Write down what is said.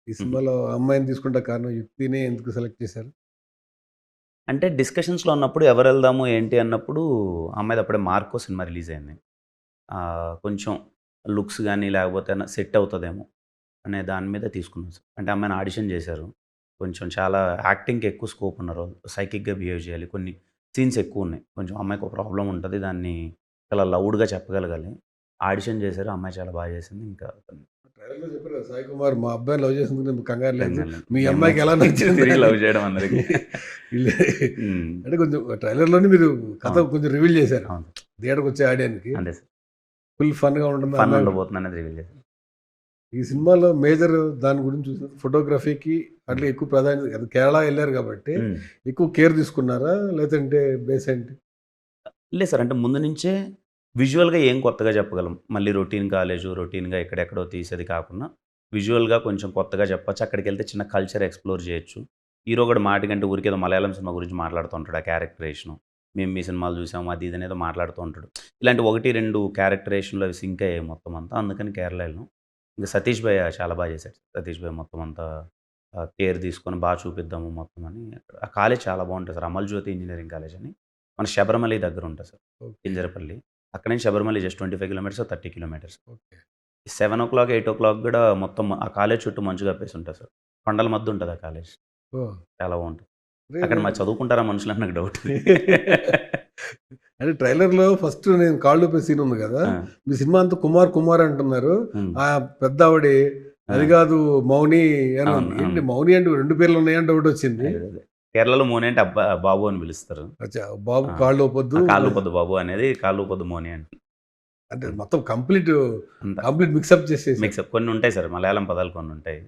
ఈ హుహు. సినిమాలో అమ్మాయిని తీసుకుంటే కారణం యుక్తినే ఎందుకు సెలెక్ట్ చేశారు? అంటే డిస్కషన్స్‌లో ఉన్నప్పుడు ఎవరెళ్దాము ఏంటి అన్నప్పుడు ఆ అమ్మాయిది అప్పుడే 'మార్కో' సినిమా రిలీజ్ అయింది. కొంచెం లుక్స్ గాని లేకపోతే సెట్ అవుతదేమో అనే దాని మీద తీసుకున్నాం సార్. అంటే అమ్మాయిని ఆడిషన్ చేశారు. కొంచెం చాలా యాక్టింగ్‌కి ఎక్కువ స్కోప్ ఉన్న రోల్. సైకిక్‌గా బిహేవ్ చేయాలి. కొన్ని సీన్స్ ఎక్కువున్నాయి. కొంచెం అమ్మాయికి ఒక ప్రాబ్లమ్ ఉంటది. దాన్ని చాలా లౌడ్‌గా చెప్పగలగాలి. ఆడిషన్ చేశారు. ఆ అమ్మాయి చాలా బాగా చేసింది. ఇంకా ట్రైలర్‌లో చెప్పారు కదా! సాయి కుమార్ మా అబ్బాయిని లవ్ చేసినందుకు కంగారు లేదు. కంగారు లేదు. మీ అమ్మాయికి ఎలా గమ్మున తిరిగి నచ్చిందని. లవ్ చేయడం అందరికి. ఈళ్ళు హ్మ్. అంటే కొంచెం ట్రైలర్‌లోనే మీరు కథ అవును. కొంచెం రివీల్ చేశారు. అవును. థియేటర్‌కొచ్చే ఆడియన్‌కి. అంతే సార్. ఫుల్ ఫన్‌గా ఉంటుంది ఫన్ అమ్మాయి. ఉండబోతుందనేది రివీల్ చేశారు. ఈ సినిమాలో మేజర్ దాని గురించి చూసిన ఫోటోగ్రఫీకి హ్మ్. అట్లా ఎక్కువ ప్రాధాన్యత అది కేరళ ఎళ్లారు కాబట్టి హ్మ్. ఎక్కువ కేర్ తీసుకున్నారా? లేదంటే బేస్ ఏంటి? లేదు సార్. అంటే ముందు నుంచే విజువల్‌గా ఏం కొత్తగా చెప్పగలం. మళ్ళీ రొటీన్ కాలేజు, రొటీన్‌గా ఎక్కడెక్కడో తీసేది కాకుండా, విజువల్‌గా కొంచెం కొత్తగా చెప్పొచ్చు. అక్కడికెళ్తే చిన్న కల్చర్ ఎక్స్‌ప్లోర్ చేయొచ్చు. హీరో కూడా మాటికంటే ఊరికేదో మలయాళం సినిమా గురించి మాట్లాడుతూ ఉంటాడు. ఆ క్యారెక్టరేషను. మేము మీ సినిమాలు చూసాము. అది ఇది అనేదో మాట్లాడుతూ ఉంటాడు. ఇలాంటి 1, 2 క్యారెక్టరేషన్‌లు అవి సింక్ అయ్యాయి మొత్తం అంతా. అందుకని కేరళ ఎళ్ళాం. ఇంక సతీష్ భయ్య చాలా బాగా చేశాడు. సతీష్ భయ్య మొత్తం అంతా కేర్ తీసుకొని చూపిద్దాము మొత్తం అని. ఆ కాలేజ్ చాలా బావుంటది సార్. అమల్జ్యోతి ఇంజినీరింగ్ కాలేజ్ అని. మన శబరిమలై దగ్గర ఉంటది సార్. ఓకే. కింజరపల్లి. అక్కడి నుంచి శబరిమలై జస్ట్ 25 కిలోమీటర్సో, 30 కిలోమీటర్స్. ఓకే. 7:00, 8:00 గూడా మొత్తం ఆ కాలేజ్ చుట్టూ మంచు కప్పేసి ఉంటది సార్. కొండల మధ్య ఉంటది ఆ కాలేజ్. ఓహ్! చాలా బావుంటది. అదే అక్కడ నేను మరి చదువుకుంటారా మనుషులని నాకు డౌట్. అంటే ట్రైలర్‌లో ఫస్ట్ నేను కాళ్ళూపే సీన్ ఉంది గదా! ఆ! మీ సినిమా అంతా కుమార్, కుమార్ అంటున్నారు. హ్మ్. ఆ పెద్దావిడ ఆ! అది గాదు మౌని అని అవును. ఉంది. ఏంటి అవును. మౌని అంటే 2 పేర్లు ఉన్నాయని డౌటొచ్చింది. అదే. కేరళలో మోని అంటే బాబు అని పిలుస్తారు. అచ్చా! బాబు ఆ! కాళ్ళూపొద్దు. ఆ! కాళ్ళూపొద్దు బాబు అనేది కాళ్ళూపొద్దు మోని అని. అంటే అంతే. మొత్తం కంప్లీట్, అంతా కంప్లీట్ మిక్సప్ చేసేసారు. మిక్సప్. కొన్నుంటాయి సార్. మలయాళం పదాలు కొన్నుంటాయి.